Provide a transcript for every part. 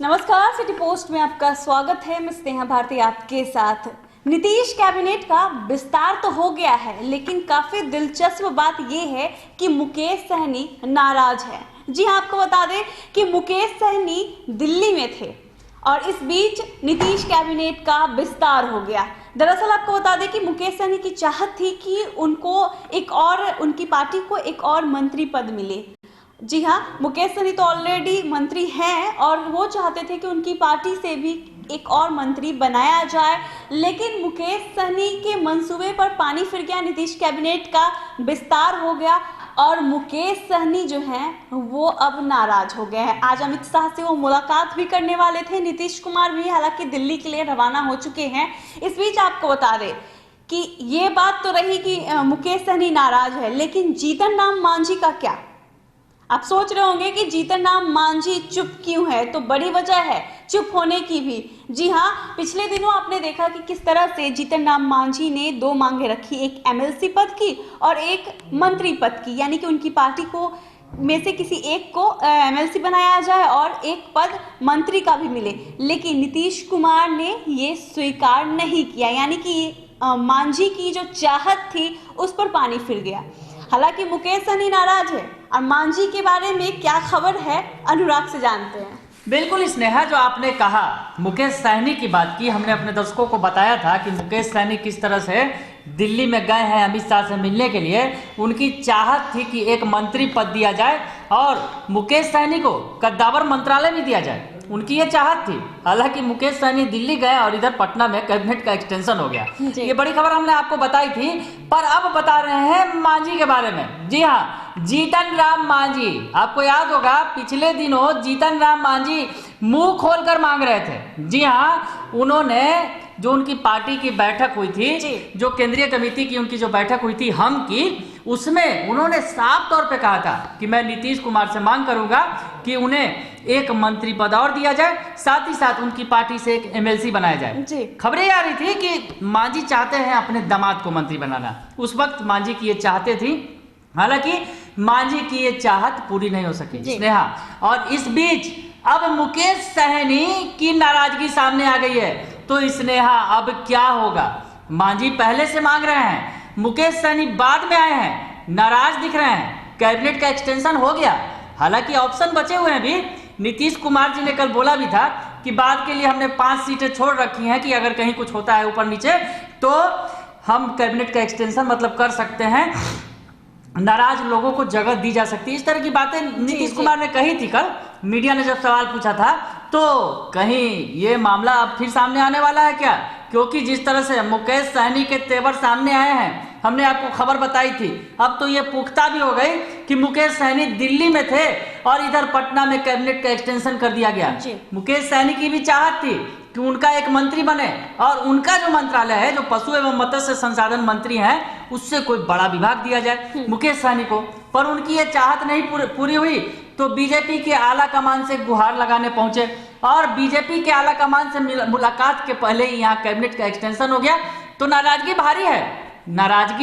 नमस्कार, city post में आपका स्वागत है। मैं स्नेहा भारती आपके साथ। नीतीश कैबिनेट का विस्तार तो हो गया है, लेकिन काफी दिलचस्प बात यह है कि मुकेश सहनी नाराज है। जी हाँ, आपको बता दें कि मुकेश सहनी दिल्ली में थे और इस बीच नीतीश कैबिनेट का विस्तार हो गया। दरअसल आपको बता दें कि मुकेश सहनी की चाहत थी कि उनकी पार्टी को एक और मंत्री पद मिले। जी हाँ, मुकेश सहनी तो ऑलरेडी मंत्री हैं और वो चाहते थे कि उनकी पार्टी से भी एक और मंत्री बनाया जाए, लेकिन मुकेश सहनी के मंसूबे पर पानी फिर गया। नीतीश कैबिनेट का विस्तार हो गया और मुकेश सहनी जो हैं वो अब नाराज हो गए हैं। आज अमित शाह से वो मुलाकात भी करने वाले थे। नीतीश कुमार भी हालांकि दिल्ली के लिए रवाना हो चुके हैं। इस बीच आपको बता दें कि ये बात तो रही कि मुकेश सहनी नाराज है, लेकिन जीतन राम मांझी का क्या? आप सोच रहे होंगे कि जीतन राम मांझी चुप क्यों है, तो बड़ी वजह है चुप होने की भी। जी हाँ, पिछले दिनों आपने देखा कि किस तरह से जीतन राम मांझी ने दो मांगे रखी, एक एमएलसी पद की और एक मंत्री पद की, यानी कि उनकी पार्टी को में से किसी एक को एमएलसी बनाया जाए और एक पद मंत्री का भी मिले। लेकिन नीतीश कुमार ने ये स्वीकार नहीं किया, यानी कि मांझी की जो चाहत थी उस पर पानी फिर गया। हालांकि मुकेश सहनी नाराज है और मांझी के बारे में क्या खबर है, अनुराग से जानते हैं। बिल्कुल स्नेहा, जो आपने कहा मुकेश सहनी की बात की, हमने अपने दर्शकों को बताया था कि मुकेश सहनी किस तरह से दिल्ली में गए हैं अमित शाह से मिलने के लिए। उनकी चाहत थी कि एक मंत्री पद दिया जाए और मुकेश सहनी को कद्दावर मंत्रालय भी दिया जाए, उनकी ये चाहत थी। हालांकि मुकेश सहनी दिल्ली गए और इधर पटना में कैबिनेट का एक्सटेंशन हो गया। ये बड़ी खबर हमने आपको बताई थी, पर अब बता रहे हैं मांझी के बारे में। जी हाँ, जीतन राम मांझी, आपको याद होगा पिछले दिनों जीतन राम मांझी मुंह खोलकर मांग रहे थे। जी हाँ, उन्होंने जो उनकी पार्टी की बैठक हुई थी, जो केंद्रीय कमेटी की उनकी जो बैठक हुई थी हम की, उसमें उन्होंने साफ तौर पे कहा था कि मैं नीतीश कुमार से मांग करूंगा कि उन्हें एक मंत्री पद और दिया जाए, साथ ही साथ उनकी पार्टी से एक एमएलसी बनाया जाए। खबरें आ रही थी कि मांझी चाहते हैं अपने दामाद को मंत्री बनाना। उस वक्त मांझी की ये चाहते थी, हालांकि मांझी की ये चाहत पूरी नहीं हो सकी स्नेहा। और इस बीच अब मुकेश सहनी की नाराजगी सामने आ गई है। तो स्नेहा, अब क्या होगा? मांझी पहले से मांग रहे हैं, मुकेश सहनी बाद में आए हैं, नाराज दिख रहे हैं। कैबिनेट का एक्सटेंशन हो गया, हालांकि ऑप्शन बचे हुए हैं भी। नीतीश कुमार जी ने कल बोला भी था कि बाद के लिए हमने 5 सीटें छोड़ रखी हैं कि अगर कहीं कुछ होता है ऊपर नीचे तो हम कैबिनेट का एक्सटेंशन मतलब कर सकते हैं, नाराज लोगों को जगह दी जा सकती है। इस तरह की बातें नीतीश कुमार ने कही थी। कल मीडिया ने जब सवाल पूछा था तो कहीं ये मामला अब फिर सामने आने वाला है क्या? क्योंकि जिस तरह से मुकेश सहनी के तेवर सामने आए हैं, हमने आपको खबर बताई थी, अब तो ये पुख्ता भी हो गई कि मुकेश सहनी दिल्ली में थे और इधर पटना में कैबिनेट का एक्सटेंशन कर दिया गया। मुकेश सहनी की भी चाहत थी कि उनका एक मंत्री बने और उनका जो मंत्रालय है, जो पशु एवं मत्स्य संसाधन मंत्री हैं, उससे कोई बड़ा विभाग दिया जाए मुकेश सहनी को। पर उनकी ये चाहत नहीं पूरी हुई तो बीजेपी के आला कमान से गुहार लगाने पहुंचे और बीजेपी के आला कमान से मुलाकात के पहले ही यहाँ कैबिनेट का एक्सटेंशन हो गया। तो नाराजगी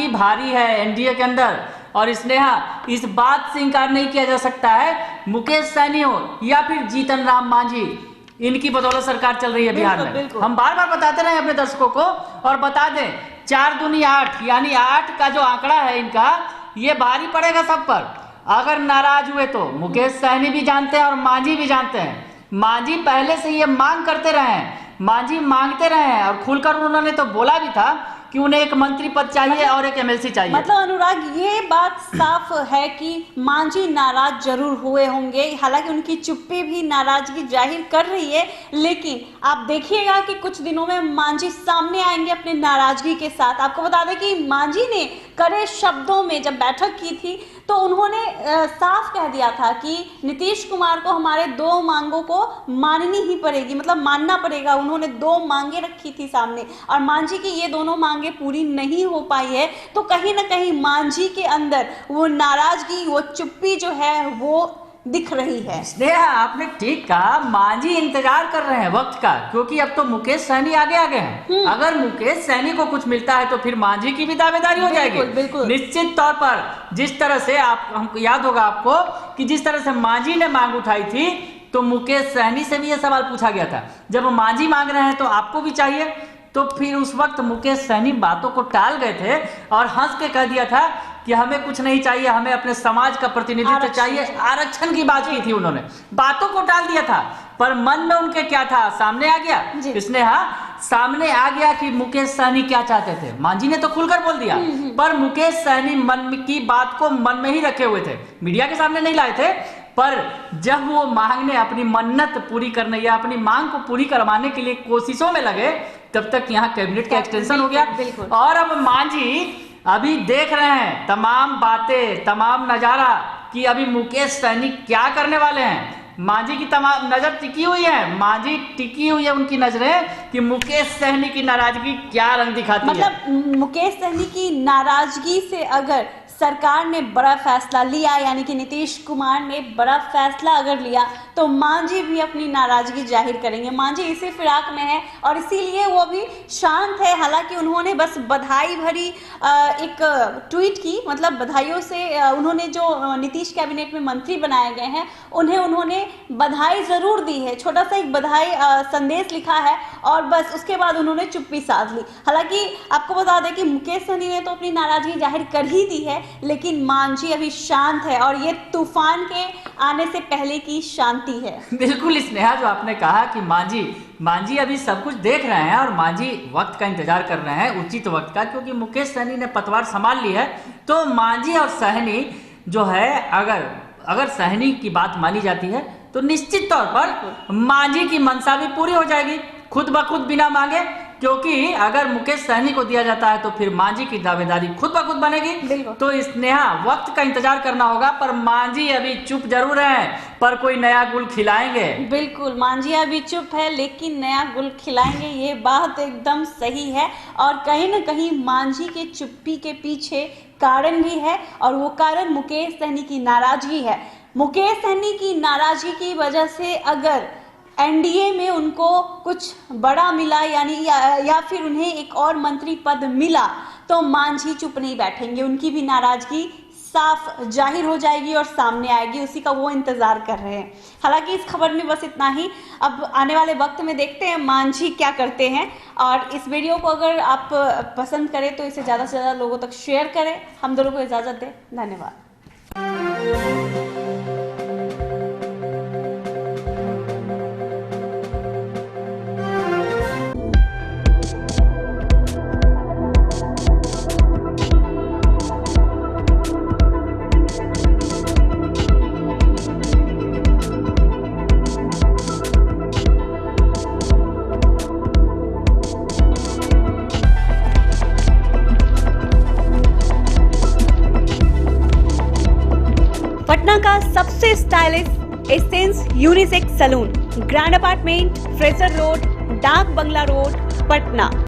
भारी है एनडीए के अंदर। और स्नेहा, इस बात से इंकार नहीं किया जा सकता है, मुकेश सहनी हो या फिर जीतन राम मांझी, इनकी बदौलत सरकार चल रही है बिहार में। हम बार बार बताते रहे अपने दर्शकों को, और बता दें 4 दूनी 8, यानी 8 का जो आंकड़ा है इनका, ये भारी पड़ेगा सब पर। अगर नाराज हुए तो मुकेश सहनी भी जानते हैं और मांझी भी जानते हैं। मांझी पहले से ये मांग करते रहे हैं, मांझी मांगते रहे हैं और खुलकर उन्होंने तो बोला भी था कि उन्हें एक मंत्री पद चाहिए और एक एमएलसी चाहिए। मतलब अनुराग, ये बात साफ है कि मांझी नाराज जरूर हुए होंगे, हालांकि उनकी चुप्पी भी नाराजगी जाहिर कर रही है। लेकिन आप देखिएगा कि कुछ दिनों में मांझी सामने आएंगे अपने नाराजगी के साथ। आपको बता दें कि मांझी ने कड़े शब्दों में जब बैठक की थी तो उन्होंने साफ कह दिया था कि नीतीश कुमार को हमारे 2 मांगों को माननी ही पड़ेगी, मतलब मानना पड़ेगा। उन्होंने 2 मांगे रखी थी सामने और मांझी की ये दोनों मांगे पूरी नहीं हो पाई है। तो कहीं ना कहीं मांझी के अंदर वो नाराजगी, वो चुप्पी जो है वो दिख रही है। स्नेहा, आपने ठीक कहा, मांझी इंतजार कर रहे हैं वक्त का, क्योंकि अब तो मुकेश सहनी आगे हैं। अगर मुकेश सहनी को कुछ मिलता है तो फिर मांझी की भी दावेदारी हो जाएगी। बिल्कुल। निश्चित तौर पर जिस तरह से हमको याद होगा आपको कि जिस तरह से मांझी ने मांग उठाई थी तो मुकेश सहनी से भी ये सवाल पूछा गया था। जब मांझी मांग रहे हैं तो आपको भी चाहिए, तो फिर उस वक्त मुकेश सहनी बातों को टाल गए थे और हंस के कह दिया था कि हमें कुछ नहीं चाहिए, हमें अपने समाज का प्रतिनिधित्व चाहिए। आरक्षण की बात की थी उन्होंने, बातों को टाल दिया था, पर मन में उनके क्या था सामने आ गया। इसने सामने आ गया कि मुकेश सहनी क्या चाहते थे। मांझी ने तो खुलकर बोल दिया, पर मुकेश सहनी मन की बात को मन में ही रखे हुए थे, मीडिया के सामने नहीं लाए थे। पर जब वो मांगने, अपनी मन्नत पूरी करने या अपनी मांग को पूरी करवाने के लिए कोशिशों में लगे, तब तक यहाँ कैबिनेट का एक्सटेंशन हो गया। और अब मांझी अभी देख रहे हैं तमाम बातें, तमाम नजारा कि अभी मुकेश सहनी क्या करने वाले हैं। मांझी की तमाम नजर टिकी हुई है, मांझी टिकी हुई है उनकी नजरें कि मुकेश सहनी की नाराजगी क्या रंग दिखाती है। मतलब मुकेश सहनी की नाराजगी से अगर सरकार ने बड़ा फैसला लिया, यानी कि नीतीश कुमार ने बड़ा फैसला अगर लिया, तो मांझी भी अपनी नाराजगी जाहिर करेंगे। मांझी इसी फिराक में है और इसीलिए वो अभी शांत है। हालांकि उन्होंने बस बधाई भरी एक ट्वीट की, मतलब बधाइयों से उन्होंने जो नीतीश कैबिनेट में मंत्री बनाए गए हैं उन्होंने बधाई जरूर दी है, छोटा सा एक बधाई संदेश लिखा है और बस उसके बाद उन्होंने चुप्पी साध ली। हालांकि आपको बता दें कि मुकेश सहनी ने तो अपनी नाराजगी जाहिर कर ही दी है, लेकिन मांझी अभी शांत है और ये तूफान के आने से पहले की शांति है। बिल्कुल स्नेहा, जो आपने कहा कि मांझी अभी सब कुछ देख रहे हैं और मांझी वक्त का इंतजार कर रहे हैं, उचित वक्त का, क्योंकि मुकेश सहनी ने पतवार संभाल ली है। तो मांझी और सहनी जो है, अगर सहनी की बात मानी जाती है तो निश्चित तौर पर मांझी की मंशा भी पूरी हो जाएगी खुद ब खुद बिना मांगे, क्योंकि अगर मुकेश सहनी को दिया जाता है तो फिर मांझी की दावेदारी खुद ब खुद बनेगी। तो स्नेहा, वक्त का इंतजार करना होगा, पर मांझी अभी चुप जरूर है, पर कोई नया गुल खिलाएंगे। बिल्कुल, मांझी अभी चुप है लेकिन नया गुल खिलाएंगे, ये बात एकदम सही है। और कहीं ना कहीं मांझी के चुप्पी के पीछे कारण भी है और वो कारण मुकेश सहनी की नाराजगी है। मुकेश सहनी की नाराजगी की वजह से अगर एनडीए में उनको कुछ बड़ा मिला, यानी या फिर उन्हें एक और मंत्री पद मिला, तो मांझी चुप नहीं बैठेंगे, उनकी भी नाराजगी साफ जाहिर हो जाएगी और सामने आएगी, उसी का वो इंतजार कर रहे हैं। हालांकि इस खबर में बस इतना ही। अब आने वाले वक्त में देखते हैं मांझी क्या करते हैं। और इस वीडियो को अगर आप पसंद करें तो इसे ज़्यादा से ज़्यादा लोगों तक शेयर करें। हम दोनों को इजाज़त दें, धन्यवाद। पटना का सबसे stylish essence unisex salon, grand apartment, Fraser road, Dak Bungalow road, Patna.